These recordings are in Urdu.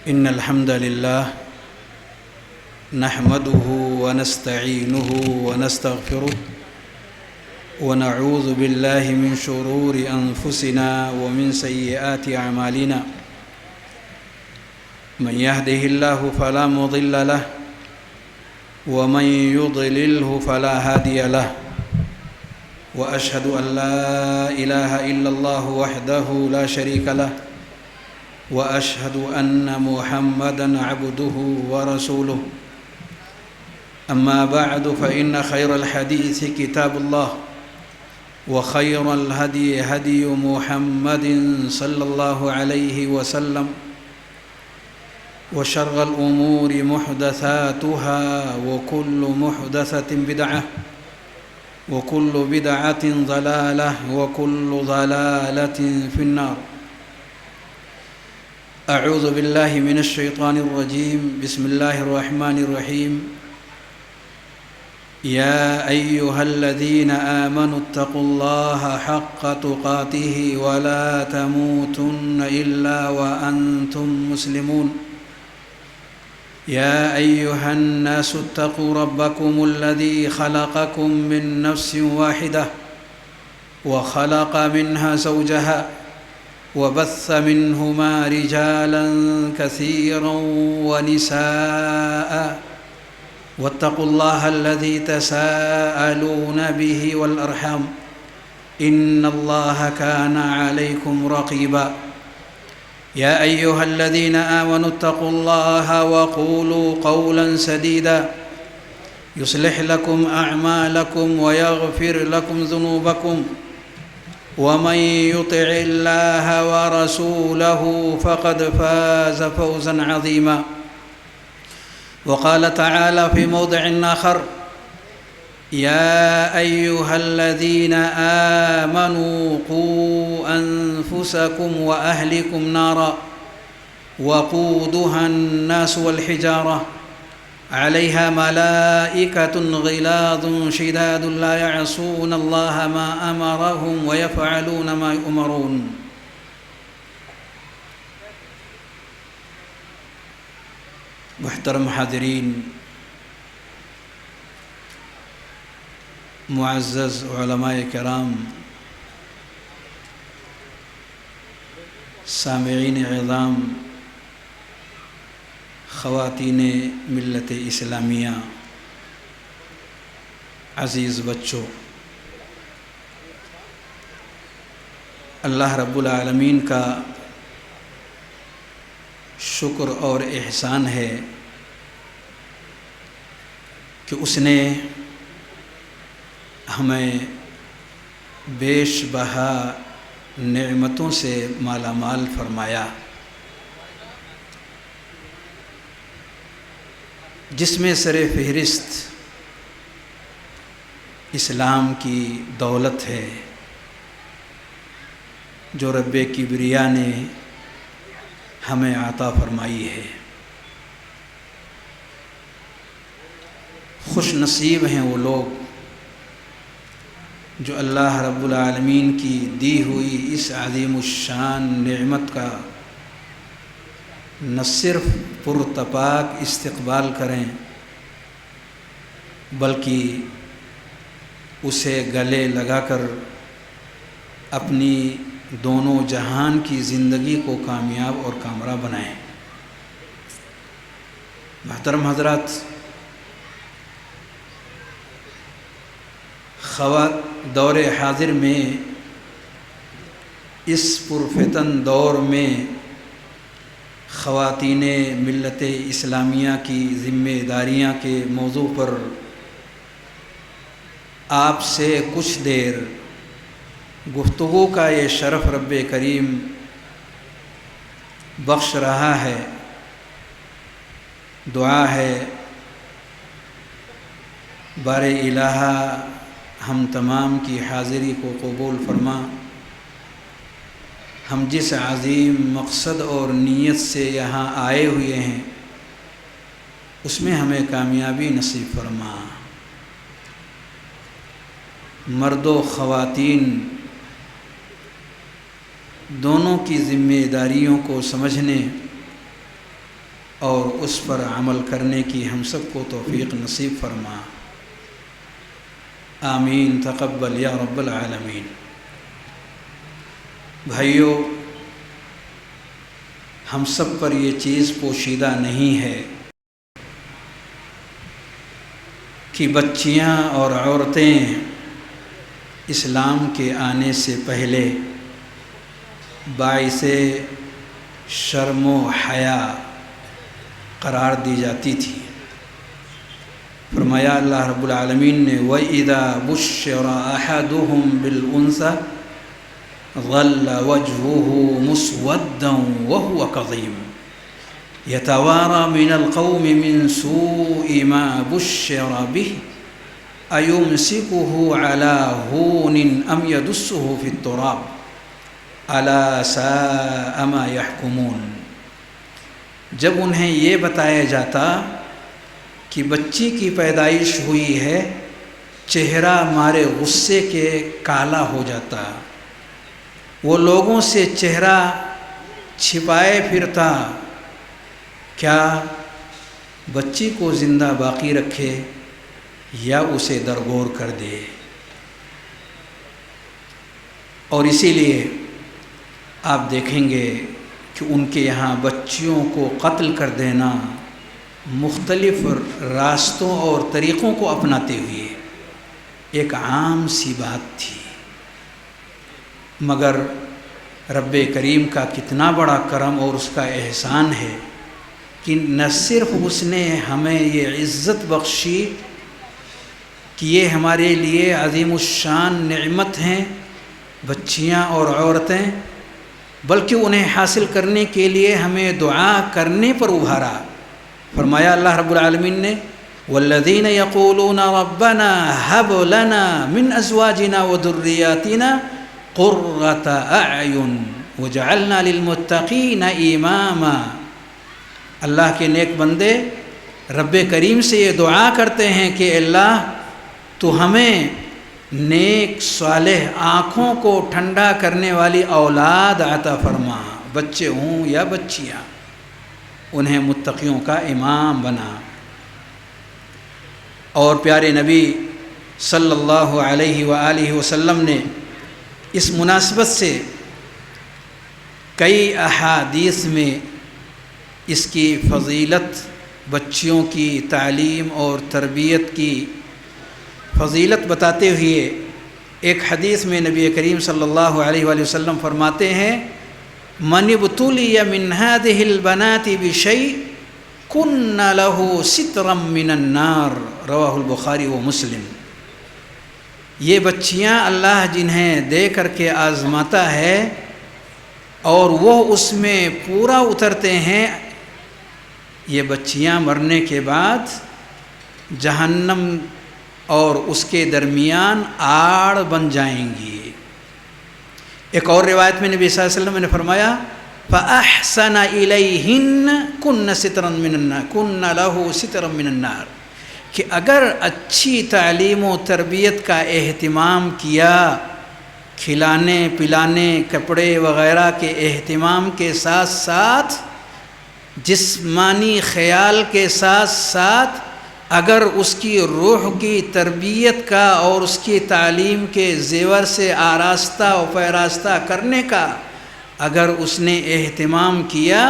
إن الحمد لله نحمده ونستعينه ونستغفره ونعوذ بالله من شرور أنفسنا ومن سيئات أعمالنا من يهده الله فلا مضل له ومن يضلله فلا هادي له وأشهد أن لا إله إلا الله وحده لا شريك له وأشهد أن محمدًا عبده ورسوله أما بعد فإن خير الحديث كتاب الله وخير الهدي هدي محمد صلى الله عليه وسلم وشر الأمور محدثاتها وكل محدثة بدعة وكل بدعة ضلالة وكل ضلالة في النار. أعوذ بالله من الشيطان الرجيم. بسم الله الرحمن الرحيم. يا أيها الذين آمنوا اتقوا الله حق تقاته ولا تموتن إلا وأنتم مسلمون. يا أيها الناس اتقوا ربكم الذي خلقكم من نفس واحدة وخلق منها زوجها وبث منهما رجالا كثيرا ونساء واتقوا الله الذي تساءلون به والأرحام إن الله كان عليكم رقيبا. يا أيها الذين آمنوا اتقوا الله وقولوا قولا سديدا يصلح لكم أعمالكم ويغفر لكم ذنوبكم ومن يطع الله ورسوله فقد فاز فوزا عظيما. وقال تعالى في موضع آخر: يا أيها الذين آمنوا قوا أنفسكم وأهلكم نارا وقودها الناس والحجارة عليها ملائكة غلاظ شداد لا يعصون الله ما أمرهم ويفعلون ما يؤمرون. محترم حاضرین، معزز علماء کرام، سامعین عظام، خواتین ملت اسلامیہ، عزیز بچوں، اللہ رب العالمین کا شکر اور احسان ہے کہ اس نے ہمیں بیش بہا نعمتوں سے مالا مال فرمایا، جس میں سر فہرست اسلام کی دولت ہے جو رب کبریا نے ہمیں عطا فرمائی ہے۔ خوش نصیب ہیں وہ لوگ جو اللہ رب العالمین کی دی ہوئی اس عظیم الشان نعمت کا نہ صرف پرتپاک استقبال کریں بلکہ اسے گلے لگا کر اپنی دونوں جہان کی زندگی کو کامیاب اور کامرہ بنائیں۔ محترم حضرات، دور حاضر میں، اس پرفتن دور میں خواتین ملت اسلامیہ کی ذمہ داریاں کے موضوع پر آپ سے کچھ دیر گفتگو کا یہ شرف رب کریم بخش رہا ہے۔ دعا ہے بار الہ ہم تمام کی حاضری کو قبول فرما، ہم جس عظیم مقصد اور نیت سے یہاں آئے ہوئے ہیں اس میں ہمیں کامیابی نصیب فرما۔ مرد و خواتین دونوں کی ذمہ داریوں کو سمجھنے اور اس پر عمل کرنے کی ہم سب کو توفیق نصیب فرما۔ آمین تقبل یا رب العالمین۔ بھائیو، ہم سب پر یہ چیز پوشیدہ نہیں ہے کہ بچیاں اور عورتیں اسلام کے آنے سے پہلے باعث شرم و حیا قرار دی جاتی تھی۔ فرمایا اللہ رب العالمین نے وَإِذَا بُشِّرَ أَحَدُهُمْ بِالْأُنثىٰ ظَلَّ وَجْهُهُ مُسْوَدًّا وَهُوَ كَظِيمٌ يَتَوَارَى مِنَ الْقَوْمِ مِنْ سُوءِ مَا بُشِّرَ بِهِ أَيُمْسِكُهُ عَلَى هُونٍ أَمْ يَدُسُّهُ فِي التُّرَابِ أَلَا سَاءَ مَا يَحْكُمُونَ۔ جب انہیں یہ بتایا جاتا کہ بچی کی پیدائش ہوئی ہے، چہرہ مارے غصے کے کالا ہو جاتا، وہ لوگوں سے چہرہ چھپائے پھرتا، کیا بچی کو زندہ باقی رکھے یا اسے درگور کر دے۔ اور اسی لیے آپ دیکھیں گے کہ ان کے یہاں بچیوں کو قتل کر دینا مختلف راستوں اور طریقوں کو اپناتے ہوئے ایک عام سی بات تھی، مگر رب کریم کا کتنا بڑا کرم اور اس کا احسان ہے کہ نہ صرف اس نے ہمیں یہ عزت بخشی کہ یہ ہمارے لیے عظیم الشان نعمت ہیں بچیاں اور عورتیں، بلکہ انہیں حاصل کرنے کے لیے ہمیں دعا کرنے پر ابھارا۔ فرمایا اللہ رب العالمین نے والذین یقولون ربنا هب لنا من ازواجنا وذریاتنا قرۃ اعین وجعلنا للمتقین اماما۔ اللہ کے نیک بندے رب کریم سے یہ دعا کرتے ہیں کہ اللہ تو ہمیں نیک صالح آنکھوں کو ٹھنڈا کرنے والی اولاد عطا فرما، بچے ہوں یا بچیاں، انہیں متقیوں کا امام بنا۔ اور پیارے نبی صلی اللہ علیہ وآلہ وسلم نے اس مناسبت سے کئی احادیث میں اس کی فضیلت، بچیوں کی تعلیم اور تربیت کی فضیلت بتاتے ہوئے ایک حدیث میں نبی کریم صلی اللہ علیہ وآلہ وسلم فرماتے ہیں من ابتلی من هذه البنات بشیء کن له سترا من النار، رواہ البخاری و مسلم۔ یہ بچیاں اللہ جنہیں دے کر کے آزماتا ہے اور وہ اس میں پورا اترتے ہیں، یہ بچیاں مرنے کے بعد جہنم اور اس کے درمیان آڑ بن جائیں گی۔ ایک اور روایت میں نبی صلی اللہ علیہ وسلم نے فرمایا فَأَحْسَنَ إِلَيْهِنَّ كُنَّ سِتْرًا مِّنَ النَّارِ كُنَّ لَهُ سِتْرًا مِّنَ النَّارِ، کہ اگر اچھی تعلیم و تربیت کا اہتمام کیا، کھلانے پلانے کپڑے وغیرہ کے اہتمام کے ساتھ ساتھ، جسمانی خیال کے ساتھ ساتھ اگر اس کی روح کی تربیت کا اور اس کی تعلیم کے زیور سے آراستہ و پیراستہ کرنے کا اگر اس نے اہتمام کیا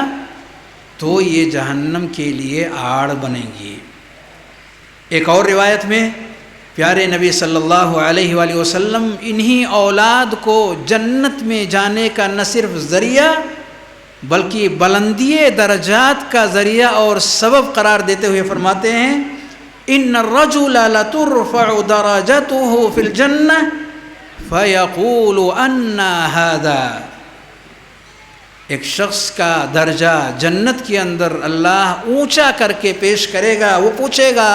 تو یہ جہنم کے لیے آڑ بنے گی۔ ایک اور روایت میں پیارے نبی صلی اللہ علیہ وآلہ وسلم انہی اولاد کو جنت میں جانے کا نہ صرف ذریعہ بلکہ بلندی درجات کا ذریعہ اور سبب قرار دیتے ہوئے فرماتے ہیں ان الرجل لترفع درجته في الجنة فيقول ان هذا، ایک شخص کا درجہ جنت کے اندر اللہ اونچا کر کے پیش کرے گا، وہ پوچھے گا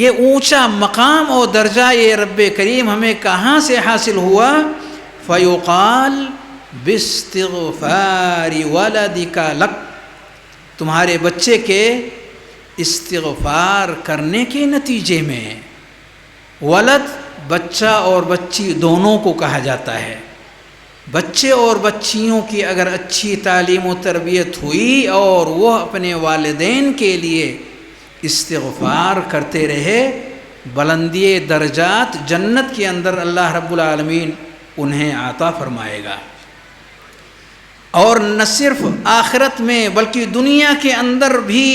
یہ اونچا مقام اور درجہ یہ رب کریم ہمیں کہاں سے حاصل ہوا؟ فیقال باستغفار ولدک لک، تمہارے بچے کے استغفار کرنے کے نتیجے میں۔ ولد بچہ اور بچی دونوں کو کہا جاتا ہے، بچے اور بچیوں کی اگر اچھی تعلیم و تربیت ہوئی اور وہ اپنے والدین کے لیے استغفار کرتے رہے، بلندی درجات جنت کے اندر اللہ رب العالمین انہیں عطا فرمائے گا، اور نہ صرف آخرت میں بلکہ دنیا کے اندر بھی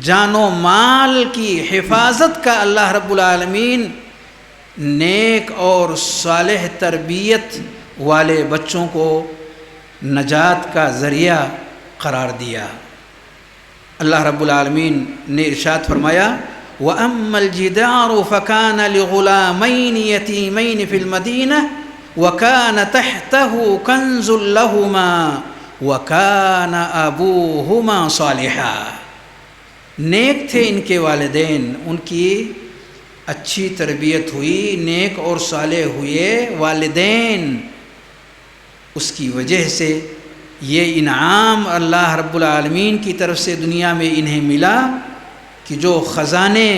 جان و مال کی حفاظت کا اللہ رب العالمین نیک اور صالح تربیت والے بچوں کو نجات کا ذریعہ قرار دیا۔ اللہ رب العالمین نے ارشاد فرمایا وَأَمَّا الْجِدَارُ فَكَانَ لِغُلَامَيْنِ يَتِيمَيْنِ فِي الْمَدِينَةِ وَكَانَ تَحْتَهُ كَنْزٌ لَهُمَا وَكَانَ أَبُوهُمَا صَالِحًا، نیک تھے ان کے والدین، ان کی اچھی تربیت ہوئی، نیک اور صالح ہوئے والدین، اس کی وجہ سے یہ انعام اللہ رب العالمین کی طرف سے دنیا میں انہیں ملا کہ جو خزانے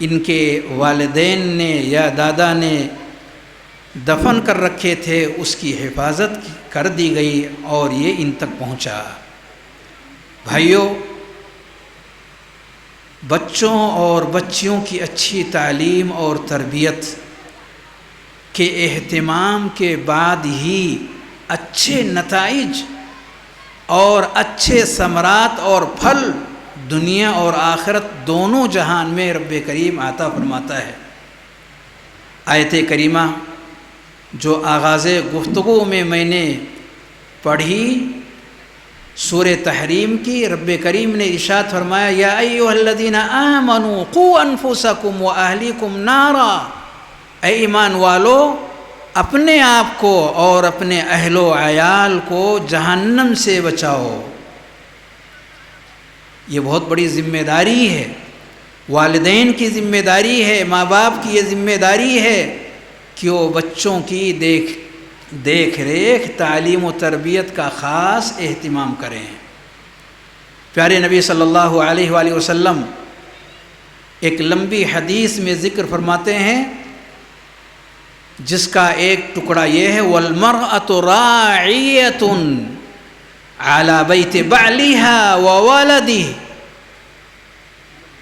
ان کے والدین نے یا دادا نے دفن کر رکھے تھے اس کی حفاظت کر دی گئی اور یہ ان تک پہنچا۔ بھائیوں، بچوں اور بچیوں کی اچھی تعلیم اور تربیت کے اہتمام کے بعد ہی اچھے نتائج اور اچھے ثمرات اور پھل دنیا اور آخرت دونوں جہان میں رب کریم عطا فرماتا ہے۔ آیت کریمہ جو آغاز گفتگو میں نے پڑھی سورہ تحریم کی، رب کریم نے ارشاد فرمایا یا ایھا الذین آمنوا قوا انفسکم واہلیکم نارا، اے ایمان والو اپنے آپ کو اور اپنے اہل و عیال کو جہنم سے بچاؤ۔ یہ بہت بڑی ذمہ داری ہے، والدین کی ذمہ داری ہے، ماں باپ کی یہ ذمہ داری ہے کہ وہ بچوں کی دیکھ ریکھ، تعلیم و تربیت کا خاص اہتمام کریں۔ پیارے نبی صلی اللہ علیہ وآلہ وسلم ایک لمبی حدیث میں ذکر فرماتے ہیں جس کا ایک ٹکڑا یہ ہے وَالْمَرْأَةُ رَاعِيَةٌ عَلَى بَيْتِ بَعْلِهَا وَوَلَدِهِ،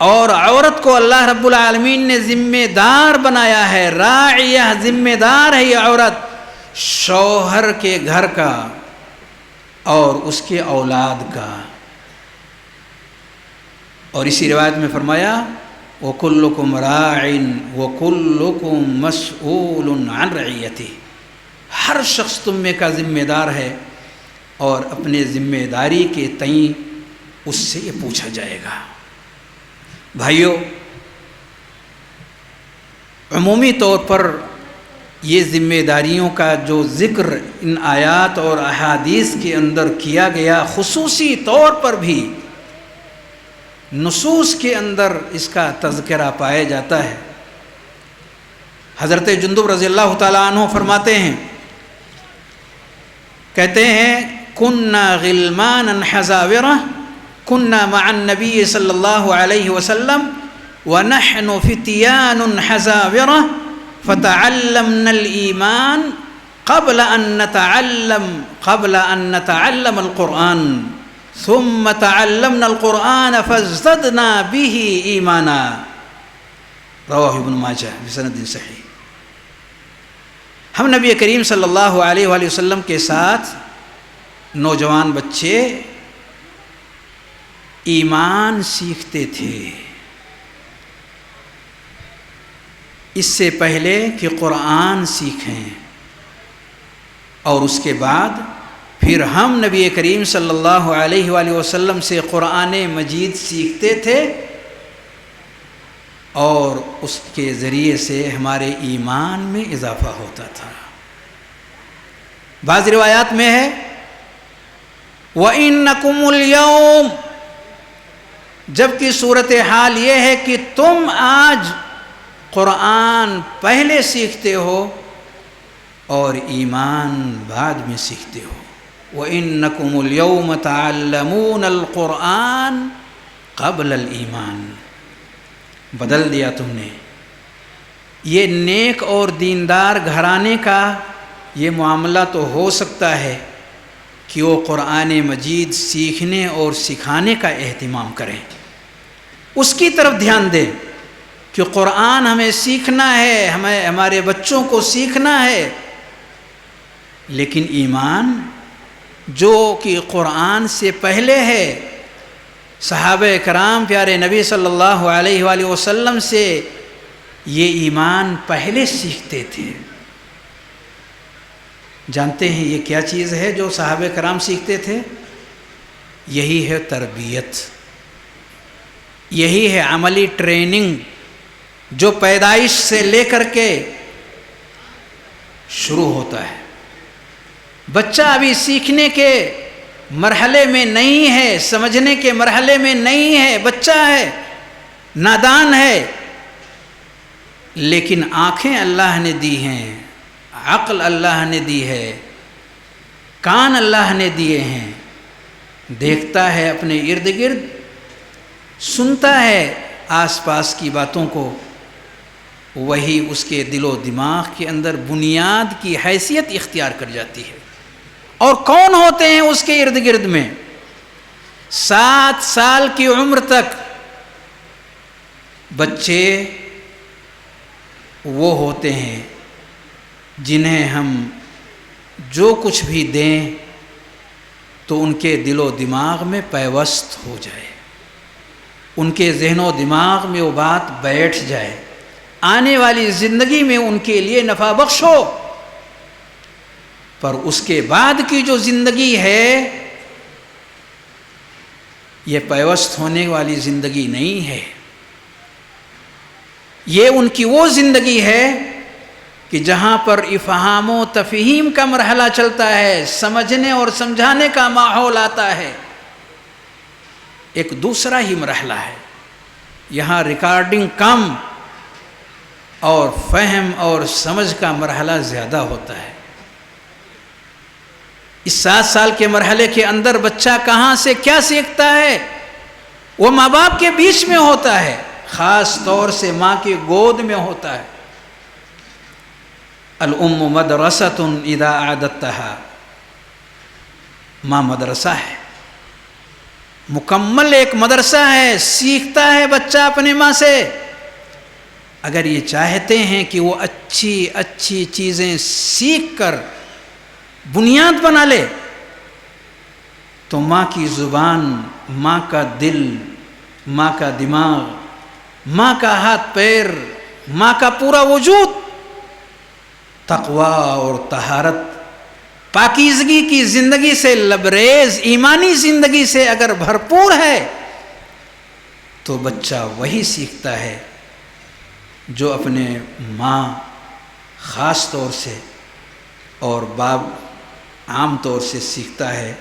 اور عورت کو اللہ رب العالمین نے ذمہ دار بنایا ہے، راعیہ ذمہ دار ہے یہ عورت شوہر کے گھر کا اور اس کے اولاد کا۔ اور اسی روایت میں فرمایا وَكُلُّكُمْ رَاعٍ وَكُلُّكُمْ مَسْئُولٌ عَنْ رَعِيَّتِهِ، ہر شخص تم میں کا ذمہ دار ہے اور اپنے ذمہ داری کے تئیں اس سے یہ پوچھا جائے گا۔ بھائیو، عمومی طور پر یہ ذمہ داریوں کا جو ذکر ان آیات اور احادیث کے اندر کیا گیا، خصوصی طور پر بھی نصوص کے اندر اس کا تذکرہ پایا جاتا ہے۔ حضرت جندب رضی اللہ تعالیٰ عنہ فرماتے ہیں، کہتے ہیں کننا غلمانا حزاورہ کننا مع النبی صلی اللہ علیہ وسلم ونحن فتیان حزاورہ فتعلمنا الایمان قبل ان نتعلم القرآن ثم تعلمنا القرآن فازددنا به ایمانا، رواہ ابن ماجہ بسند صحیح۔ ہم نبی کریم صلی اللہ علیہ وآلہ وسلم کے ساتھ نوجوان بچے ایمان سیکھتے تھے اس سے پہلے کہ قرآن سیکھیں، اور اس کے بعد پھر ہم نبی کریم صلی اللہ علیہ وآلہ وسلم سے قرآن مجید سیکھتے تھے اور اس کے ذریعے سے ہمارے ایمان میں اضافہ ہوتا تھا۔ بعض روایات میں ہے وَإِنَّكُمُ الْيَوْمَ، جبکہ صورتحال یہ ہے کہ تم آج قرآن پہلے سیکھتے ہو اور ایمان بعد میں سیکھتے ہو۔ وَإِنَّكُمُ الْيَوْمَ تَعَلَّمُونَ الْقُرْآنَ قَبْلَ الْإِيمَانِ، بدل دیا تم نے۔ یہ نیک اور دیندار گھرانے کا یہ معاملہ تو ہو سکتا ہے کہ وہ قرآن مجید سیکھنے اور سکھانے کا اہتمام کریں، اس کی طرف دھیان دیں کہ قرآن ہمیں سیکھنا ہے، ہمیں ہمارے بچوں کو سیکھنا ہے، لیکن ایمان جو کہ قرآن سے پہلے ہے، صحابہ کرام پیارے نبی صلی اللہ علیہ وآلہ وسلم سے یہ ایمان پہلے سیکھتے تھے۔ جانتے ہیں یہ کیا چیز ہے جو صحابہ کرام سیکھتے تھے؟ یہی ہے تربیت، یہی ہے عملی ٹریننگ جو پیدائش سے لے کر کے شروع ہوتا ہے۔ بچہ ابھی سیکھنے کے مرحلے میں نہیں ہے، سمجھنے کے مرحلے میں نہیں ہے، بچہ ہے، نادان ہے، لیکن آنکھیں اللہ نے دی ہیں، عقل اللہ نے دی ہے، کان اللہ نے دیے ہیں، دیکھتا ہے اپنے ارد گرد، سنتا ہے آس پاس کی باتوں کو، وہی اس کے دل و دماغ کے اندر بنیاد کی حیثیت اختیار کر جاتی ہے۔ اور کون ہوتے ہیں اس کے ارد گرد میں؟ 7 سال کی عمر تک بچے وہ ہوتے ہیں جنہیں ہم جو کچھ بھی دیں تو ان کے دل و دماغ میں پیوست ہو جائے، ان کے ذہن و دماغ میں وہ بات بیٹھ جائے، آنے والی زندگی میں ان کے لیے نفع بخش ہو۔ پر اس کے بعد کی جو زندگی ہے یہ پیوست ہونے والی زندگی نہیں ہے، یہ ان کی وہ زندگی ہے کہ جہاں پر افہام و تفہیم کا مرحلہ چلتا ہے، سمجھنے اور سمجھانے کا ماحول آتا ہے، ایک دوسرا ہی مرحلہ ہے۔ یہاں ریکارڈنگ کم اور فہم اور سمجھ کا مرحلہ زیادہ ہوتا ہے۔ اس 7 سال کے مرحلے کے اندر بچہ کہاں سے کیا سیکھتا ہے وہ ماں باپ کے بیچ میں ہوتا ہے، خاص طور سے ماں کی گود میں ہوتا ہے۔ الام مدرسۃ اذا اعددتها، ماں مدرسہ ہے، مکمل ایک مدرسہ ہے، سیکھتا ہے بچہ اپنے ماں سے۔ اگر یہ چاہتے ہیں کہ وہ اچھی اچھی چیزیں سیکھ کر بنیاد بنا لے تو ماں کی زبان، ماں کا دل، ماں کا دماغ، ماں کا ہاتھ پیر، ماں کا پورا وجود تقویٰ اور طہارت، پاکیزگی کی زندگی سے لبریز، ایمانی زندگی سے اگر بھرپور ہے تو بچہ وہی سیکھتا ہے جو اپنے ماں خاص طور سے اور باپ عام طور سے سیکھتا ہے۔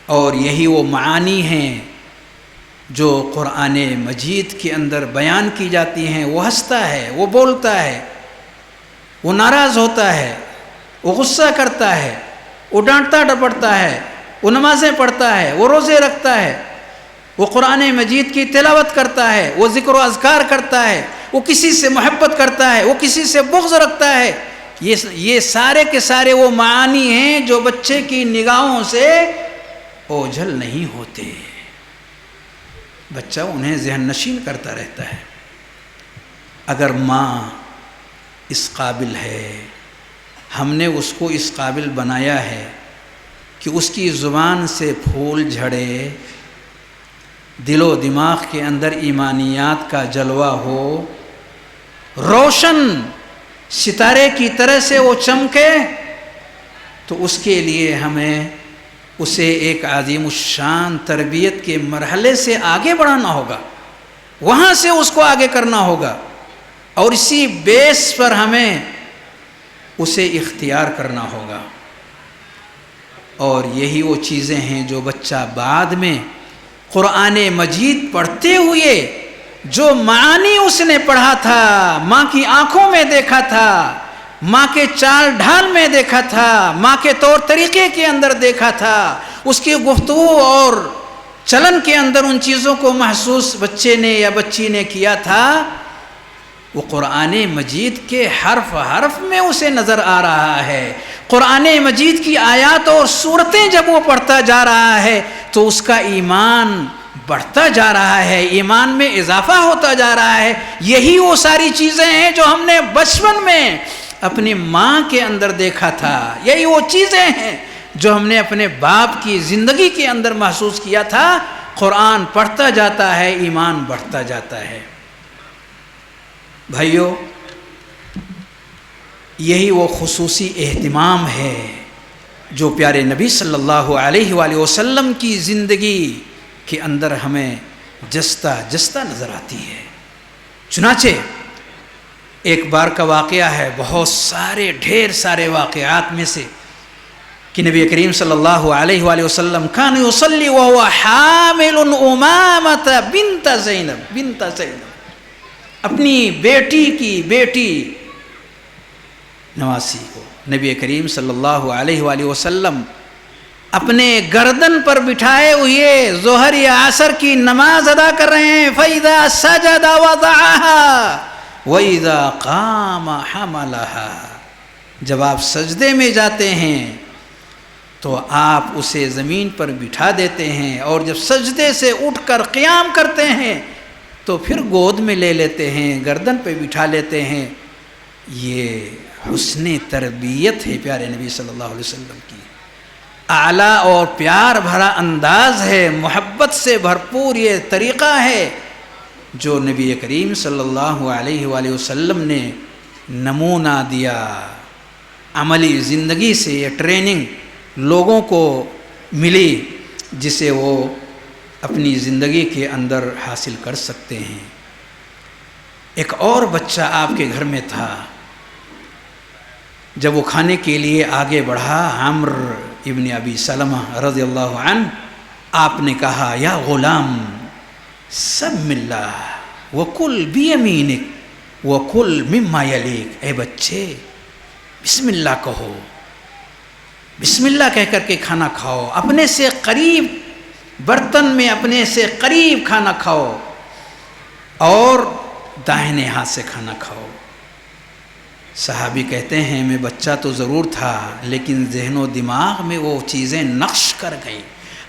اور یہی وہ معانی ہیں جو قرآن مجید کے اندر بیان کی جاتی ہیں۔ وہ ہنستا ہے، وہ بولتا ہے، وہ ناراض ہوتا ہے، وہ غصہ کرتا ہے، وہ ڈانٹتا ڈپٹتا ہے، وہ نمازیں پڑھتا ہے، وہ روزے رکھتا ہے، وہ قرآن مجید کی تلاوت کرتا ہے، وہ ذکر و اذکار کرتا ہے، وہ کسی سے محبت کرتا ہے، وہ کسی سے بغض رکھتا ہے۔ یہ سارے کے سارے وہ معانی ہیں جو بچے کی نگاہوں سے اوجھل نہیں ہوتے، بچہ انہیں ذہن نشین کرتا رہتا ہے۔ اگر ماں اس قابل ہے، ہم نے اس کو اس قابل بنایا ہے کہ اس کی زبان سے پھول جھڑے، دل و دماغ کے اندر ایمانیات کا جلوہ ہو، روشن ستارے کی طرح سے وہ چمکے، تو اس کے لیے ہمیں اسے ایک عظیم الشان تربیت کے مرحلے سے آگے بڑھانا ہوگا، وہاں سے اس کو آگے کرنا ہوگا، اور اسی بیس پر ہمیں اسے اختیار کرنا ہوگا۔ اور یہی وہ چیزیں ہیں جو بچہ بعد میں قرآن مجید پڑھتے ہوئے جو معانی اس نے پڑھا تھا، ماں کی آنکھوں میں دیکھا تھا، ماں کے چال ڈھال میں دیکھا تھا، ماں کے طور طریقے کے اندر دیکھا تھا، اس کی گفتگو اور چلن کے اندر ان چیزوں کو محسوس بچے نے یا بچی نے کیا تھا، وہ قرآن مجید کے حرف حرف میں اسے نظر آ رہا ہے، قرآن مجید کی آیات اور سورتیں جب وہ پڑھتا جا رہا ہے تو اس کا ایمان بڑھتا جا رہا ہے، ایمان میں اضافہ ہوتا جا رہا ہے۔ یہی وہ ساری چیزیں ہیں جو ہم نے بچپن میں اپنی ماں کے اندر دیکھا تھا، یہی وہ چیزیں ہیں جو ہم نے اپنے باپ کی زندگی کے اندر محسوس کیا تھا۔ قرآن پڑھتا جاتا ہے، ایمان بڑھتا جاتا ہے۔ بھائیو، یہی وہ خصوصی اہتمام ہے جو پیارے نبی صلی اللہ علیہ وآلہ وسلم کی زندگی کے اندر ہمیں جستہ نظر آتی ہے۔ چنانچہ ایک بار کا واقعہ ہے، بہت سارے ڈھیر سارے واقعات میں سے، کہ نبی کریم صلی اللہ علیہ وآلہ وسلم کان یصلی وهو حامل امامۃ بنت زینب، اپنی بیٹی نواسی کو نبی کریم صلی اللہ علیہ وآلہ وسلم اپنے گردن پر بٹھائے ہوئے ظہر یا عصر کی نماز ادا کر رہے ہیں۔ فَإِذَا سَجَدَ وَضَعَهَا وَإِذَا قَامَ حَمَلَهَا، جب آپ سجدے میں جاتے ہیں تو آپ اسے زمین پر بٹھا دیتے ہیں، اور جب سجدے سے اٹھ کر قیام کرتے ہیں تو پھر گود میں لے لیتے ہیں، گردن پہ بٹھا لیتے ہیں۔ یہ حسن تربیت ہے پیارے نبی صلی اللہ علیہ وسلم کی، اعلیٰ اور پیار بھرا انداز ہے، محبت سے بھرپور یہ طریقہ ہے جو نبی کریم صلی اللہ علیہ وآلہ وسلم نے نمونہ دیا۔ عملی زندگی سے یہ ٹریننگ لوگوں کو ملی جسے وہ اپنی زندگی کے اندر حاصل کر سکتے ہیں۔ ایک اور بچہ آپ کے گھر میں تھا، جب وہ کھانے کے لیے آگے بڑھا، عمرو ابن ابی سلمہ رضی اللہ عنہ، آپ نے کہا یا غلام سم اللہ وکل بیمینک وکل مما یلیک، اے بچے بسم اللہ کہو، بسم اللہ کہہ کر کے کھانا کھاؤ، اپنے سے قریب برتن میں اپنے سے قریب کھانا کھاؤ اور داہنے ہاتھ سے کھانا کھاؤ۔ صحابی کہتے ہیں میں بچہ تو ضرور تھا لیکن ذہن و دماغ میں وہ چیزیں نقش کر گئیں۔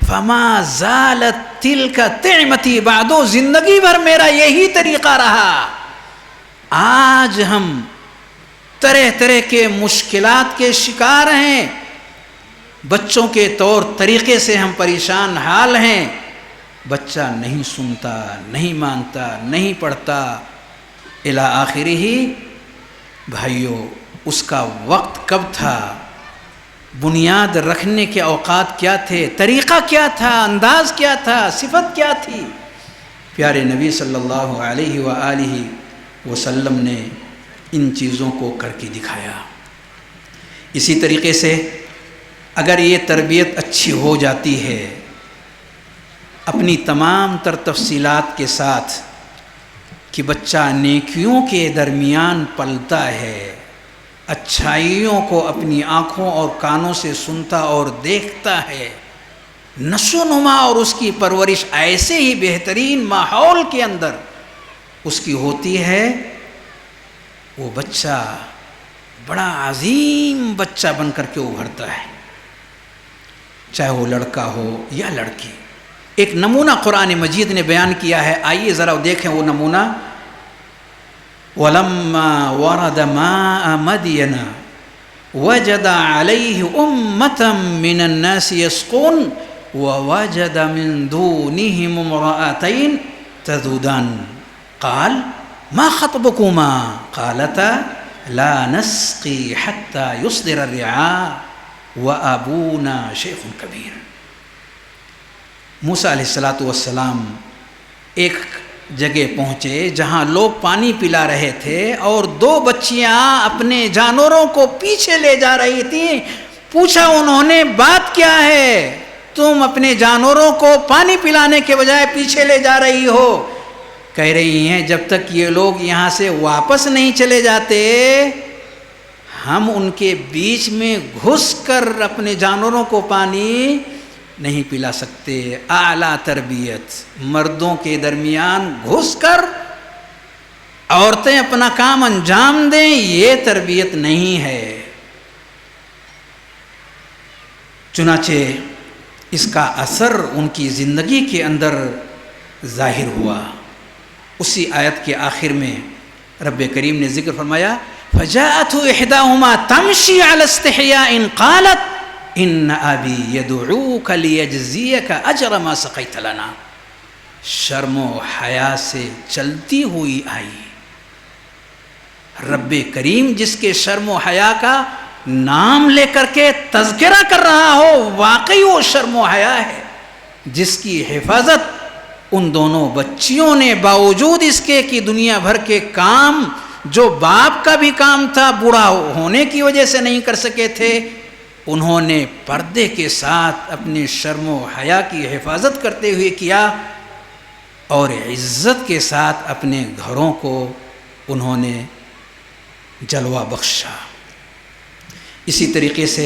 فما زالت تلک طعمتی بعد، زندگی بھر میرا یہی طریقہ رہا۔ آج ہم طرح طرح کے مشکلات کے شکار ہیں، بچوں کے طور طریقے سے ہم پریشان حال ہیں، بچہ نہیں سنتا، نہیں مانتا، نہیں پڑھتا، الی آخرہ۔ بھائیو، اس کا وقت کب تھا، بنیاد رکھنے کے اوقات کیا تھے، طریقہ کیا تھا، انداز کیا تھا، صفت کیا تھی، پیارے نبی صلی اللہ علیہ وآلہ وسلم نے ان چیزوں کو کر کے دکھایا۔ اسی طریقے سے اگر یہ تربیت اچھی ہو جاتی ہے، اپنی تمام تر تفصیلات کے ساتھ، کہ بچہ نیکیوں کے درمیان پلتا ہے، اچھائیوں کو اپنی آنکھوں اور کانوں سے سنتا اور دیکھتا ہے، نشو و نما اور اس کی پرورش ایسے ہی بہترین ماحول کے اندر اس کی ہوتی ہے، وہ بچہ بڑا عظیم بچہ بن کر کے ابھرتا ہے، چاہے وہ لڑکا ہو یا لڑکی۔ ایک نمونہ قرآن مجید نے بیان کیا ہے، آئیے ذرا دیکھیں وہ نمونہ۔ وَلَمَّا وَرَدَ مَاءَ مَدْيَنَ وَجَدَ عَلَيْهِ أُمَّةً مِّنَ النَّاسِ يَسْقُونَ وَوَجَدَ مِن دُونِهِمُ امْرَأَتَيْنِ تَذُودَانِ قَالَ مَا خَطْبُكُمَا قَالَتَا لَا نَسْقِي حَتَّى يُصْدِرَ الرِّعَاءُ وَأَبُونَا شَيْخٌ كَبِيرٌ۔ موسیٰ علیہ السلام ایک جگہ پہنچے جہاں لوگ پانی پلا رہے تھے اور دو بچیاں اپنے جانوروں کو پیچھے لے جا رہی تھیں۔ پوچھا انہوں نے بات کیا ہے، تم اپنے جانوروں کو پانی پلانے کے بجائے پیچھے لے جا رہی ہو؟ کہہ رہی ہیں جب تک یہ لوگ یہاں سے واپس نہیں چلے جاتے ہم ان کے بیچ میں گھس کر اپنے جانوروں کو پانی نہیں پلا سکتے۔ اعلیٰ تربیت، مردوں کے درمیان گھس کر عورتیں اپنا کام انجام دیں، یہ تربیت نہیں ہے۔ چنانچہ اس کا اثر ان کی زندگی کے اندر ظاہر ہوا۔ اسی آیت کے آخر میں رب کریم نے ذکر فرمایا فَجَاءَتْهُ إِحْدَاهُمَا تَمْشِي عَلَى اسْتِحْيَاءٍ قَالَتْ إِنَّ أَبِي يَدْعُوكَ لِيَجْزِيَكَ أَجْرَ مَا سَقَيْتَ لَنَا، شرم و حیا سے چلتی ہوئی آئی۔ رب کریم جس کے شرم و حیا کا نام لے کر کے تذکرہ کر رہا ہو، واقعی وہ شرم و حیا ہے جس کی حفاظت ان دونوں بچیوں نے باوجود اس کے کہ دنیا بھر کے کام جو باپ کا بھی کام تھا بوڑھا ہونے کی وجہ سے نہیں کر سکے تھے، انہوں نے پردے کے ساتھ اپنے شرم و حیا کی حفاظت کرتے ہوئے کیا اور عزت کے ساتھ اپنے گھروں کو انہوں نے جلوہ بخشا۔ اسی طریقے سے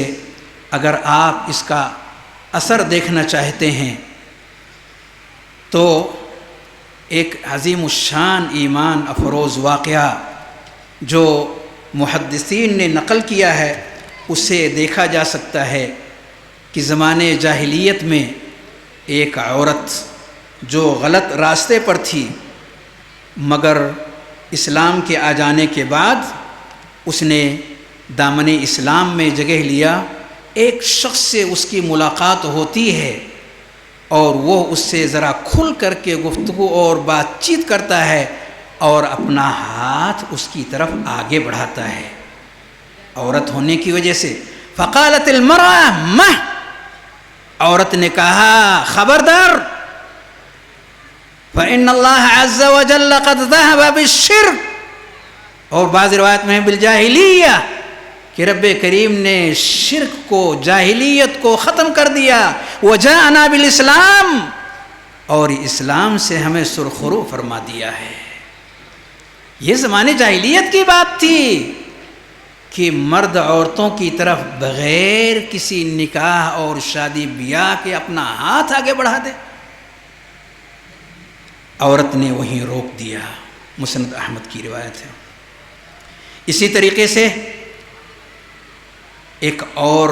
اگر آپ اس کا اثر دیکھنا چاہتے ہیں تو ایک عظیم الشان ایمان افروز واقعہ جو محدثین نے نقل کیا ہے اسے دیکھا جا سکتا ہے کہ زمانے جاہلیت میں ایک عورت جو غلط راستے پر تھی مگر اسلام کے آ جانے کے بعد اس نے دامن اسلام میں جگہ لیا، ایک شخص سے اس کی ملاقات ہوتی ہے اور وہ اس سے ذرا کھل کر کے گفتگو اور بات چیت کرتا ہے اور اپنا ہاتھ اس کی طرف آگے بڑھاتا ہے عورت ہونے کی وجہ سے۔ فقالت المرأة مہ، عورت نے کہا خبردار، فإن اللہ عز وجل قد ذهب بالشرک، اور بعض روایت میں بالجاہلیہ کہ رب کریم نے شرک کو، جاہلیت کو ختم کر دیا، وجاءنا بالاسلام، اور اسلام سے ہمیں سرخرو فرما دیا ہے۔ یہ زمانے جاہلیت کی بات تھی کہ مرد عورتوں کی طرف بغیر کسی نکاح اور شادی بیاہ کے اپنا ہاتھ آگے بڑھا دے۔ عورت نے وہیں روک دیا، مسند احمد کی روایت ہے۔ اسی طریقے سے ایک اور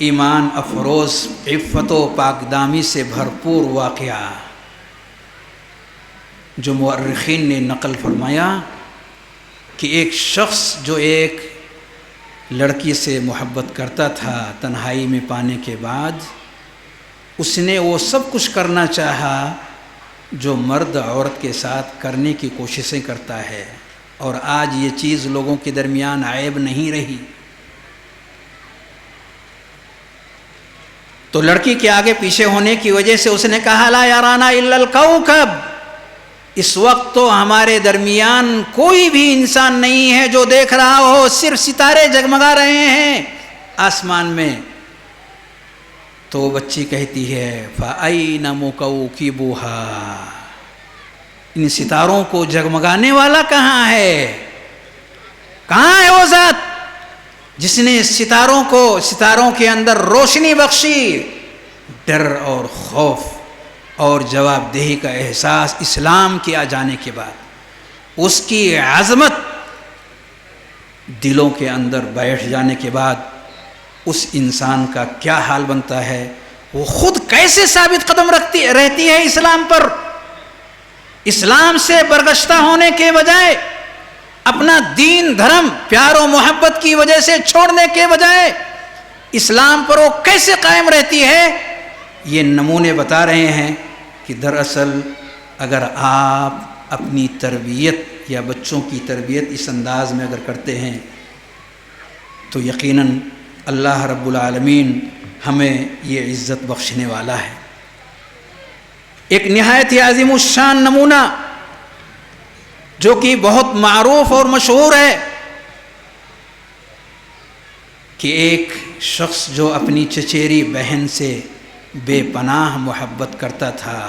ایمان افروز عفت و پاکدامی سے بھرپور واقعہ جو مورخین نے نقل فرمایا کہ ایک شخص جو ایک لڑکی سے محبت کرتا تھا، تنہائی میں پانے کے بعد اس نے وہ سب کچھ کرنا چاہا جو مرد عورت کے ساتھ کرنے کی کوششیں کرتا ہے، اور آج یہ چیز لوگوں کے درمیان عیب نہیں رہی۔ تو لڑکی کے آگے پیچھے ہونے کی وجہ سے اس نے کہا لا یرانا الا الکوکب، اس وقت تو ہمارے درمیان کوئی بھی انسان نہیں ہے جو دیکھ رہا ہو، صرف ستارے جگمگا رہے ہیں آسمان میں۔ تو وہ بچی کہتی ہے فَأَيْنَ مُكَوْكِبُهَا، ان ستاروں کو جگمگانے والا کہاں ہے؟ کہاں ہے وہ ذات جس نے ستاروں کے اندر روشنی بخشی؟ ڈر اور خوف اور جواب دہی کا احساس اسلام کے آ جانے کے بعد، اس کی عظمت دلوں کے اندر بیٹھ جانے کے بعد اس انسان کا کیا حال بنتا ہے، وہ خود کیسے ثابت قدم رہتی ہے اسلام پر۔ اسلام سے برگشتہ ہونے کے بجائے، اپنا دین دھرم پیار و محبت کی وجہ سے چھوڑنے کے بجائے اسلام پر وہ کیسے قائم رہتی ہے، یہ نمونے بتا رہے ہیں کہ دراصل اگر آپ اپنی تربیت یا بچوں کی تربیت اس انداز میں اگر کرتے ہیں تو یقیناً اللہ رب العالمین ہمیں یہ عزت بخشنے والا ہے۔ ایک نہایت ہی عظیم الشان نمونہ جو کہ بہت معروف اور مشہور ہے کہ ایک شخص جو اپنی چچیری بہن سے بے پناہ محبت کرتا تھا،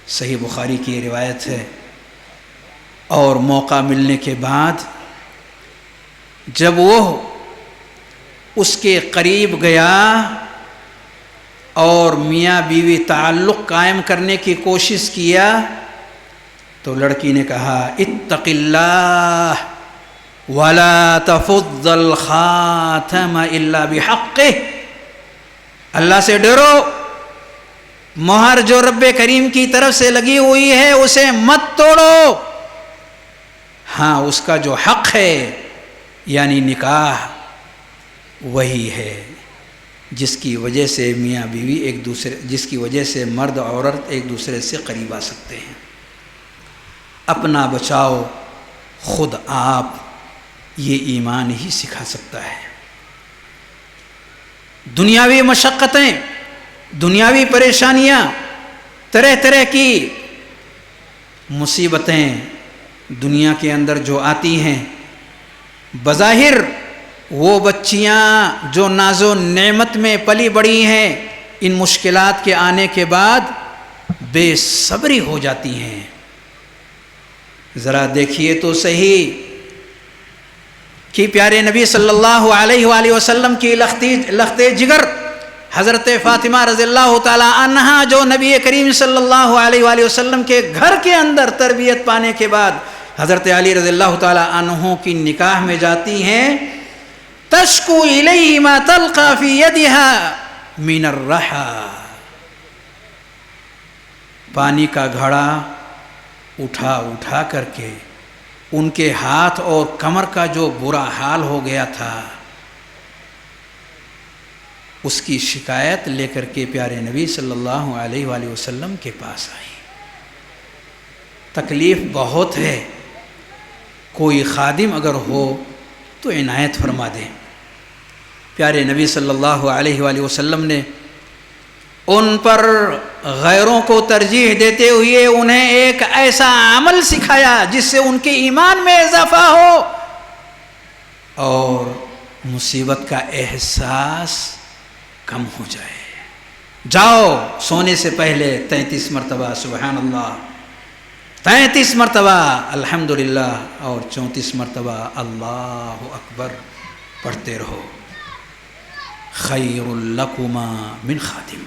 صحیح بخاری کی روایت ہے، اور موقع ملنے کے بعد جب وہ اس کے قریب گیا اور میاں بیوی تعلق قائم کرنے کی کوشش کیا تو لڑکی نے کہا اتق اللہ ولا تفض الخاتم الا بحقه، اللہ سے ڈرو، مہر جو رب کریم کی طرف سے لگی ہوئی ہے اسے مت توڑو۔ ہاں اس کا جو حق ہے یعنی نکاح وہی ہے جس کی وجہ سے میاں بیوی ایک دوسرے، جس کی وجہ سے مرد اور عورت ایک دوسرے سے قریب آ سکتے ہیں۔ اپنا بچاؤ خود آپ، یہ ایمان ہی سکھا سکتا ہے۔ دنیاوی مشقتیں، دنیاوی پریشانیاں، طرح طرح کی مصیبتیں دنیا کے اندر جو آتی ہیں، بظاہر وہ بچیاں جو ناز و نعمت میں پلی بڑی ہیں، ان مشکلات کے آنے کے بعد بے صبری ہو جاتی ہیں۔ ذرا دیکھیے تو صحیح کہ پیارے نبی صلی اللہ علیہ وآلہ وسلم کی لخت جگر حضرت فاطمہ رضی اللہ تعالی عنہا، جو نبی کریم صلی اللہ علیہ وآلہ وسلم کے گھر کے اندر تربیت پانے کے بعد حضرت علی رضی اللہ تعالی عنہ کی نکاح میں جاتی ہیں، تشکو الیہ ما تلقى فی یدہا من الرحا، پانی کا گھڑا اٹھا اٹھا کر کے ان کے ہاتھ اور کمر کا جو برا حال ہو گیا تھا، اس کی شکایت لے کر کے پیارے نبی صلی اللہ علیہ وآلہ وسلم کے پاس آئی۔ تکلیف بہت ہے، کوئی خادم اگر ہو تو عنایت فرما دیں۔ پیارے نبی صلی اللہ علیہ وآلہ وسلم نے ان پر غیروں کو ترجیح دیتے ہوئے انہیں ایک ایسا عمل سکھایا جس سے ان کے ایمان میں اضافہ ہو اور مصیبت کا احساس کم ہو جائے۔ جاؤ سونے سے پہلے 33 مرتبہ سبحان اللہ، 33 مرتبہ الحمدللہ اور 34 مرتبہ اللہ اکبر پڑھتے رہو، خیر لکما من خادم،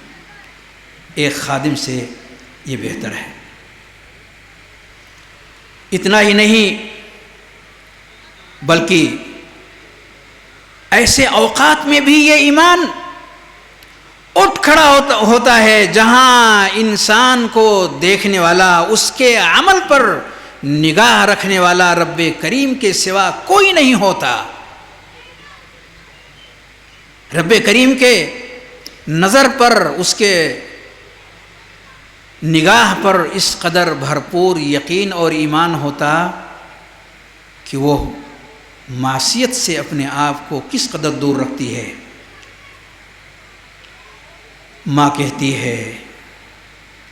ایک خادم سے یہ بہتر ہے۔ اتنا ہی نہیں بلکہ ایسے اوقات میں بھی یہ ایمان اٹھ کھڑا ہوتا ہے جہاں انسان کو دیکھنے والا، اس کے عمل پر نگاہ رکھنے والا رب کریم کے سوا کوئی نہیں ہوتا۔ رب کریم کے نظر پر، اس کے نگاہ پر اس قدر بھرپور یقین اور ایمان ہوتا کہ وہ معصیت سے اپنے آپ کو کس قدر دور رکھتی ہے۔ ماں کہتی ہے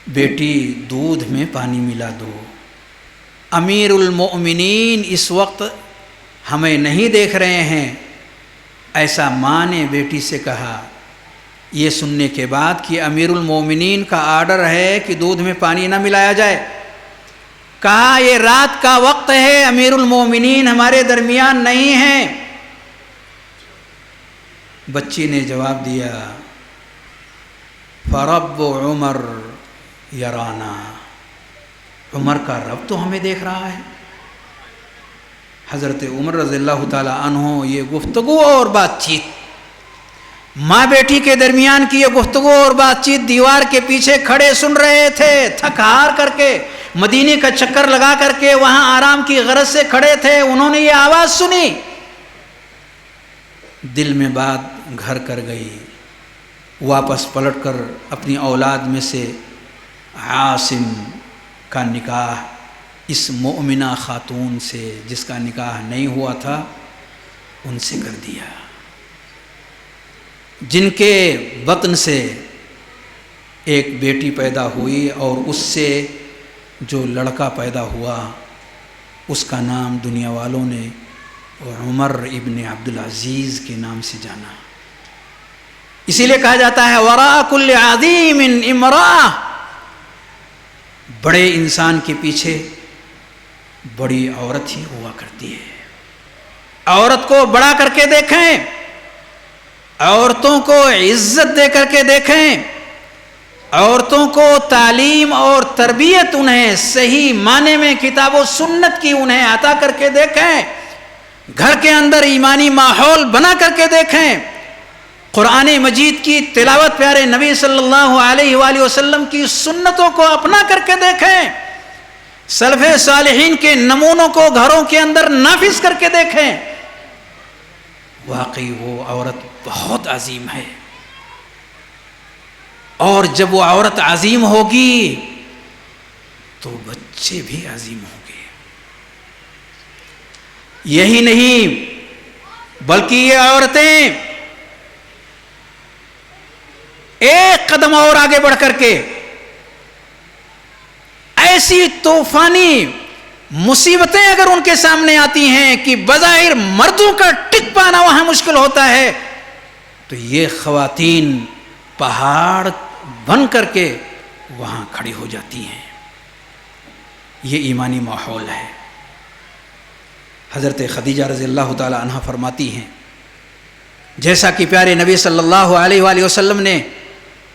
بیٹی دودھ میں پانی ملا دو۔ امیر المؤمنین اس وقت ہمیں نہیں دیکھ رہے ہیں، ایسا ماں نے بیٹی سے کہا۔ یہ سننے کے بعد کہ امیر المومنین کا آرڈر ہے کہ دودھ میں پانی نہ ملایا جائے، کہا یہ رات کا وقت ہے، امیر المومنین ہمارے درمیان نہیں ہیں۔ بچی نے جواب دیا فرب عمر یرانا، عمر کا رب تو ہمیں دیکھ رہا ہے۔ حضرت عمر رضی اللہ تعالی عنہ یہ گفتگو اور بات چیت، ماں بیٹی کے درمیان کی یہ گفتگو اور بات چیت دیوار کے پیچھے کھڑے سن رہے تھے، تھک ہار کر کے، مدینے کا چکر لگا کر کے وہاں آرام کی غرض سے کھڑے تھے۔ انہوں نے یہ آواز سنی، دل میں بات گھر کر گئی، واپس پلٹ کر اپنی اولاد میں سے عاصم کا نکاح اس مؤمنہ خاتون سے جس کا نکاح نہیں ہوا تھا ان سے کر دیا، جن کے بطن سے ایک بیٹی پیدا ہوئی اور اس سے جو لڑکا پیدا ہوا اس کا نام دنیا والوں نے عمر ابن عبدالعزیز کے نام سے جانا۔ اسی لیے کہا جاتا ہے وراء کل عظیم امرأة، بڑے انسان کے پیچھے بڑی عورت ہی ہوا کرتی ہے۔ عورت کو بڑا کر کے دیکھیں، عورتوں کو عزت دے کر کے دیکھیں، عورتوں کو تعلیم اور تربیت انہیں صحیح معنی میں کتاب و سنت کی انہیں عطا کر کے دیکھیں، گھر کے اندر ایمانی ماحول بنا کر کے دیکھیں، قرآن مجید کی تلاوت پیارے نبی صلی اللہ علیہ وآلہ وسلم کی سنتوں کو اپنا کر کے دیکھیں، سلف صالحین کے نمونوں کو گھروں کے اندر نافذ کر کے دیکھیں، واقعی وہ عورت بہت عظیم ہے. اور جب وہ عورت عظیم ہوگی تو بچے بھی عظیم ہوں گے. یہی نہیں بلکہ یہ عورتیں ایک قدم اور آگے بڑھ کر کے ایسی طوفانی مصیبتیں اگر ان کے سامنے آتی ہیں کہ بظاہر مردوں کا ٹک پانا وہاں مشکل ہوتا ہے، تو یہ خواتین پہاڑ بن کر کے وہاں کھڑی ہو جاتی ہیں. یہ ایمانی ماحول ہے. حضرت خدیجہ رضی اللہ تعالی عنہ فرماتی ہیں، جیسا کہ پیارے نبی صلی اللہ علیہ وآلہ وسلم نے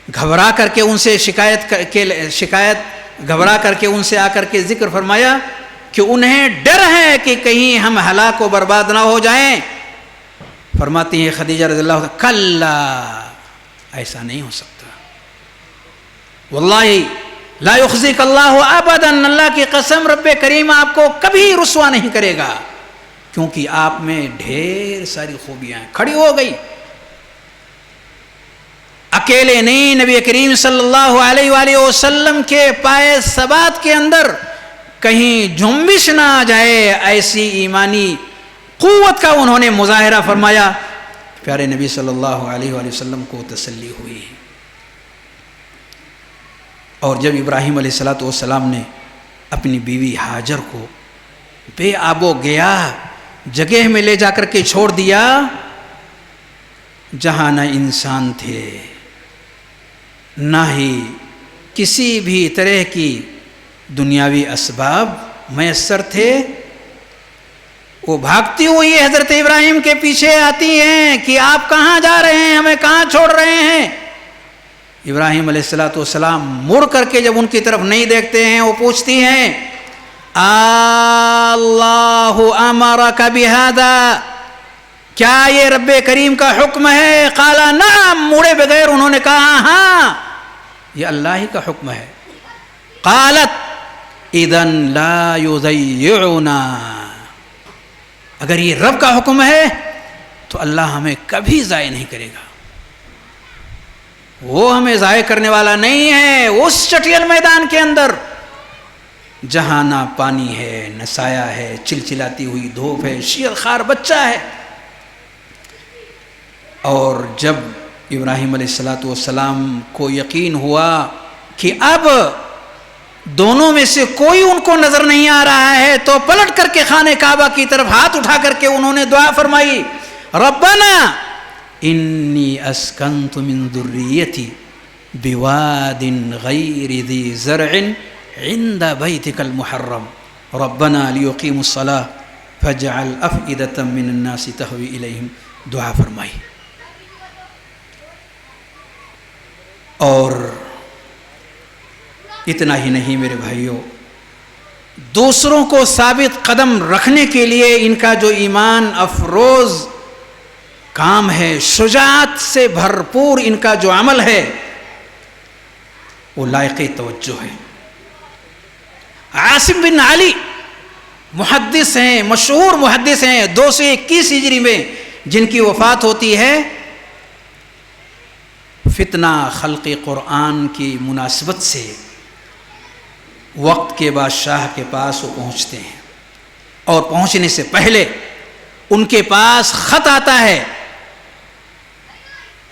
گھبرا کر کے ان سے شکایت گھبرا کر کے ان سے آ کر کے ذکر فرمایا کہ انہیں ڈر ہے کہ کہیں ہم ہلاک و برباد نہ ہو جائیں. فرماتی ہیں خدیجہ رضی اللہ عنہ، کلا، ایسا نہیں ہو سکتا. واللہ لا یخزیک اللہ ابدا، اللہ کی قسم رب کریم آپ کو کبھی رسوا نہیں کرے گا، کیونکہ آپ میں ڈھیر ساری خوبیاں ہیں. کھڑی ہو گئی. اکیلے نہیں، نبی کریم صلی اللہ علیہ وآلہ وسلم کے پائے ثبات کے اندر کہیں جنبش نہ آ جائے، ایسی ایمانی قوت کا انہوں نے مظاہرہ فرمایا. پیارے نبی صلی اللہ علیہ وآلہ وسلم کو تسلی ہوئی. اور جب ابراہیم علیہ السلام نے اپنی بیوی ہاجر کو بے آب و گیا جگہ میں لے جا کر کے چھوڑ دیا جہاں نہ انسان تھے، نہ ہی کسی بھی طرح کی دنیاوی اسباب میسر تھے، وہ بھاگتی ہوئی حضرت ابراہیم کے پیچھے آتی ہیں کہ آپ کہاں جا رہے ہیں، ہمیں کہاں چھوڑ رہے ہیں. ابراہیم علیہ السلام مڑ کر کے جب ان کی طرف نہیں دیکھتے ہیں، وہ پوچھتی ہیں، اللہ امرک بہذا، کیا یہ رب کریم کا حکم ہے؟ قال نعم، مڑے بغیر انہوں نے کہا ہاں یہ اللہ ہی کا حکم ہے. قالت اذن لا یضیعنا، اگر یہ رب کا حکم ہے تو اللہ ہمیں کبھی ضائع نہیں کرے گا، وہ ہمیں ضائع کرنے والا نہیں ہے. اس چٹیل میدان کے اندر جہاں نہ پانی ہے، نہ سایہ ہے، چلچلاتی ہوئی دھوپ ہے، شیر خار بچہ ہے. اور جب ابراہیم علیہ السلام کو یقین ہوا کہ اب دونوں میں سے کوئی ان کو نظر نہیں آ رہا ہے، تو پلٹ کر کے خانہ کعبہ کی طرف ہاتھ اٹھا کر کے انہوں نے دعا فرمائی، ربنا انی اسکنت من ذریتی بواد غیر ذی زرع عند بیتک المحرم ربنا لیقیموا الصلاة فاجعل افئدة من الناس تہوی الیہم. دعا فرمائی. اور اتنا ہی نہیں میرے بھائیوں، دوسروں کو ثابت قدم رکھنے کے لیے ان کا جو ایمان افروز کام ہے، شجاعت سے بھرپور ان کا جو عمل ہے، وہ لائق توجہ ہے. عاصم بن علی محدث ہیں، مشہور محدث ہیں، 221 ہجری میں جن کی وفات ہوتی ہے. فتنہ خلق قرآن کی مناسبت سے وقت کے بادشاہ کے پاس وہ پہنچتے ہیں، اور پہنچنے سے پہلے ان کے پاس خط آتا ہے،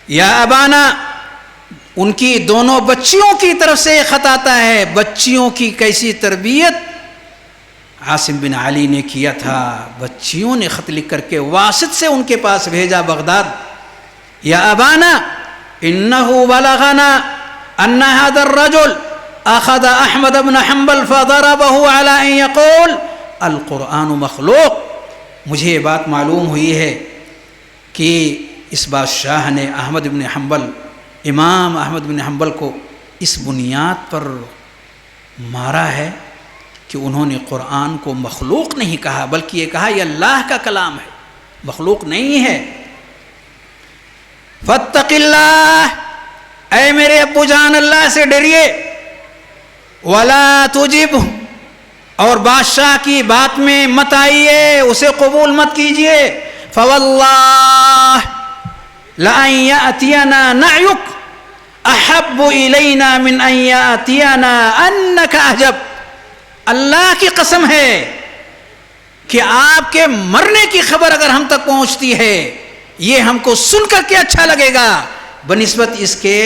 یا ابانا، ان کی دونوں بچیوں کی طرف سے خط آتا ہے. بچیوں کی کیسی تربیت عاصم بن علی نے کیا تھا. بچیوں نے خط لکھ کر کے واسط سے ان کے پاس بھیجا بغداد. یا ابانا انه بلغنا ان هذا الرجل اخذ احمد بن حنبل فضربه على ان يقول القرآن مخلوق. مجھے یہ بات معلوم ہوئی ہے کہ اس بادشاہ نے احمد بن حنبل، امام احمد بن حنبل کو اس بنیاد پر مارا ہے کہ انہوں نے قرآن کو مخلوق نہیں کہا، بلکہ یہ کہا یہ اللہ کا کلام ہے، مخلوق نہیں ہے. فاتخذ وَاتَّقِ اللَّهِ، اے میرے ابو جان اللہ سے ڈریے، وَلَا تُجِبْهُ، اور بادشاہ کی بات میں مت آئیے، اسے قبول مت کیجیے، فَوَاللَّهِ لَأَن يَأْتِيَنَا نَعْيُكَ احب الینا من ان یاتینا انک احجب، اللہ کی قسم ہے کہ آپ کے مرنے کی خبر اگر ہم تک پہنچتی ہے یہ ہم کو سن کر کے اچھا لگے گا بنسبت اس کے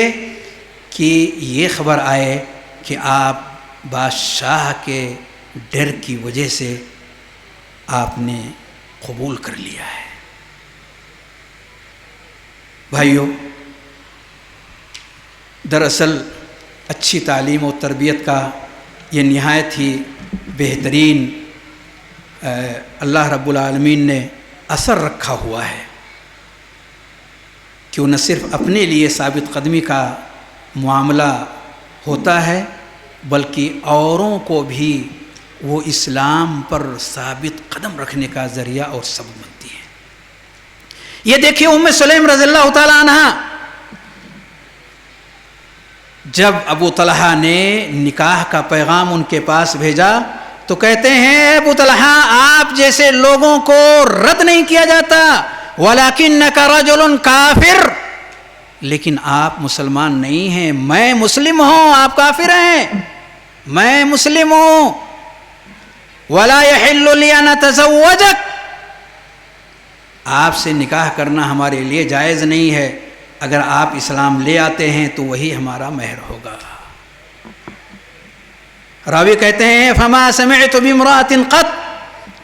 کہ یہ خبر آئے کہ آپ بادشاہ کے ڈر کی وجہ سے آپ نے قبول کر لیا ہے۔ بھائیو، دراصل اچھی تعلیم و تربیت کا یہ نہایت ہی بہترین اللہ رب العالمین نے اثر رکھا ہوا ہے کہ وہ نہ صرف اپنے لیے ثابت قدمی کا معاملہ ہوتا ہے بلکہ اوروں کو بھی وہ اسلام پر ثابت قدم رکھنے کا ذریعہ اور سبب بنتی ہے۔ یہ دیکھیے ام سلیم رضی اللہ تعالیٰ عنہ، جب ابو طلحہ نے نکاح کا پیغام ان کے پاس بھیجا تو کہتے ہیں ابو طلحہ آپ جیسے لوگوں کو رد نہیں کیا جاتا، وَلَكِنَّكَ رَجُلٌ كَافِرٌ، لیکن آپ مسلمان نہیں ہیں، میں مسلم ہوں، آپ کافر ہیں، میں مسلم ہوں، وَلَا يَحِلُّ لِي أَنْ أَتَزَوَّجَكَ، آپ سے نکاح کرنا ہمارے لیے جائز نہیں ہے، اگر آپ اسلام لے آتے ہیں تو وہی ہمارا مہر ہوگا۔ راوی کہتے ہیں فما سمعت بامرأة قط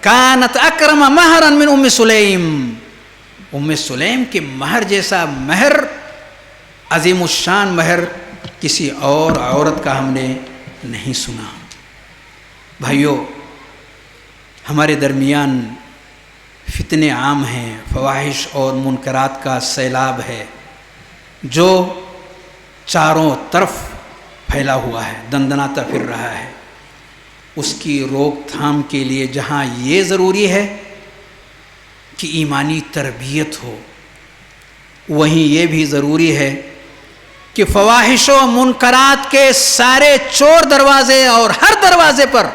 كانت اکرم مہرا من ام سلیم، ام سلیم کے مہر جیسا مہر، عظیم الشان مہر کسی اور عورت کا ہم نے نہیں سنا۔ بھائیو، ہمارے درمیان فتنے عام ہیں، فواحش اور منکرات کا سیلاب ہے جو چاروں طرف پھیلا ہوا ہے، دندناتا پھر رہا ہے۔ اس کی روک تھام کے لیے جہاں یہ ضروری ہے کہ ایمانی تربیت ہو، وہیں یہ بھی ضروری ہے کہ فواحش و منکرات کے سارے چور دروازے اور ہر دروازے پر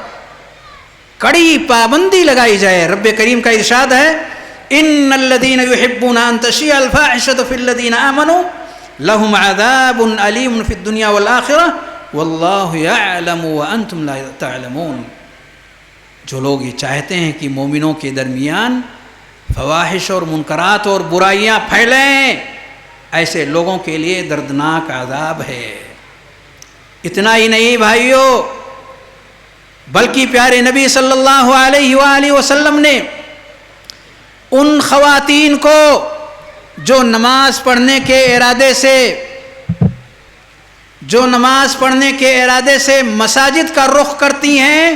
کڑی پابندی لگائی جائے۔ رب کریم کا ارشاد ہے ان الذین یحبون ان تشیع الفاحشۃ فی الذین آمنوا لهم عذاب علیم فی الدنیا والآخرہ واللہ یعلم وانتم لا تعلمون، جو لوگ یہ چاہتے ہیں کہ مومنوں کے درمیان فواحش اور منکرات اور برائیاں پھیلیں، ایسے لوگوں کے لیے دردناک عذاب ہے۔ اتنا ہی نہیں بھائیو، بلکہ پیارے نبی صلی اللہ علیہ وآلہ وسلم نے ان خواتین کو جو نماز پڑھنے کے ارادے سے مساجد کا رخ کرتی ہیں،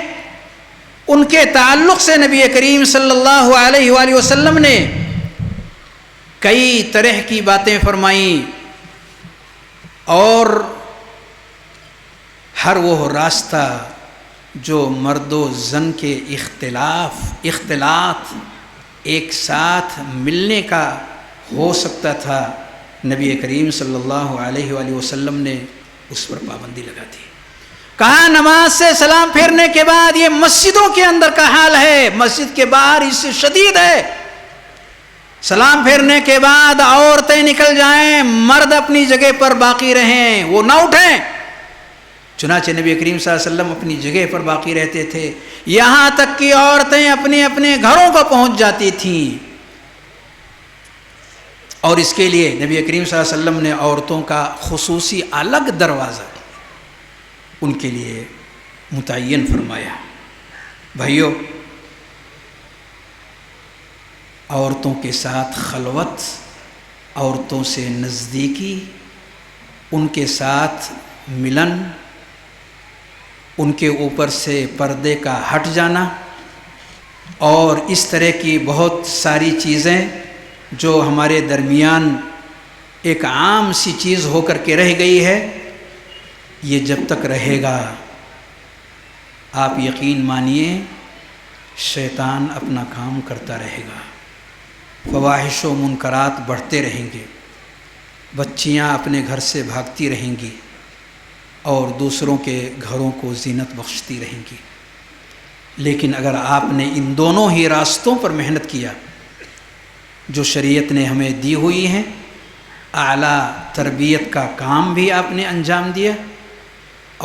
ان کے تعلق سے نبی کریم صلی اللہ علیہ وآلہ وسلم نے کئی طرح کی باتیں فرمائیں، اور ہر وہ راستہ جو مرد و زن کے اختلاط ایک ساتھ ملنے کا ہو سکتا تھا، نبی کریم صلی اللہ علیہ وآلہ وسلم نے اس پر پابندی لگا دی۔ کہا نماز سے سلام پھیرنے کے بعد یہ مسجدوں کے اندر کا حال ہے، مسجد کے باہر اس سے شدید ہے، سلام پھیرنے کے بعد عورتیں نکل جائیں، مرد اپنی جگہ پر باقی رہیں، وہ نہ اٹھیں۔ چنانچہ نبی کریم صلی اللہ علیہ وسلم اپنی جگہ پر باقی رہتے تھے، یہاں تک کہ عورتیں اپنے اپنے گھروں کو پہنچ جاتی تھیں، اور اس کے لیے نبی کریم صلی اللہ علیہ وسلم نے عورتوں کا خصوصی الگ دروازہ ان کے لیے متعین فرمایا۔ بھائیو، عورتوں کے ساتھ خلوت، عورتوں سے نزدیکی، ان کے ساتھ ملن، ان کے اوپر سے پردے کا ہٹ جانا، اور اس طرح کی بہت ساری چیزیں جو ہمارے درمیان ایک عام سی چیز ہو کر کے رہ گئی ہے، یہ جب تک رہے گا آپ یقین مانیے شیطان اپنا کام کرتا رہے گا، فواحش و منکرات بڑھتے رہیں گے، بچیاں اپنے گھر سے بھاگتی رہیں گی اور دوسروں کے گھروں کو زینت بخشتی رہیں گی، لیکن اگر آپ نے ان دونوں ہی راستوں پر محنت کیا جو شریعت نے ہمیں دی ہوئی ہیں، اعلیٰ تربیت کا کام بھی آپ نے انجام دیا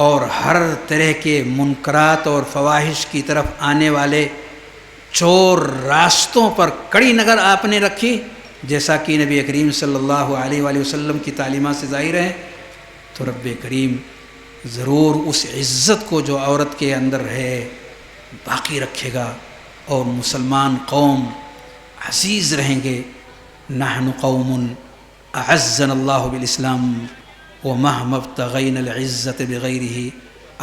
اور ہر طرح کے منکرات اور فواحش کی طرف آنے والے چور راستوں پر کڑی نظر آپ نے رکھی، جیسا کہ نبی کریم صلی اللہ علیہ وآلہ وسلم کی تعلیمات سے ظاہر ہے، تو رب کریم ضرور اس عزت کو جو عورت کے اندر ہے باقی رکھے گا اور مسلمان قوم عزیز رہیں گے۔ نحن قوم اعزنا اللہ بالاسلام ومہما ابتغینا العزت بغیرہ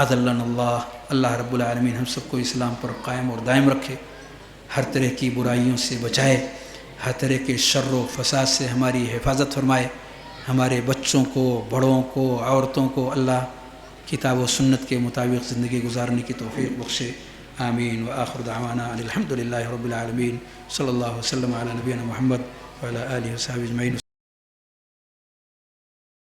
اذلنا اللہ۔ اللہ رب العالمین ہم سب کو اسلام پر قائم اور دائم رکھے، ہر طرح کی برائیوں سے بچائے، ہر طرح کے شر و فساد سے ہماری حفاظت فرمائے، ہمارے بچوں کو، بڑوں کو، عورتوں کو اللہ کتاب و سنت کے مطابق زندگی گزارنے کی توفیق بخشے، آمین۔ وآخر دعوانا الحمد للہ رب العالمین، صلی اللہ وسلم علی نبینا محمد وعلی آلہ وصحبہ اجمعین۔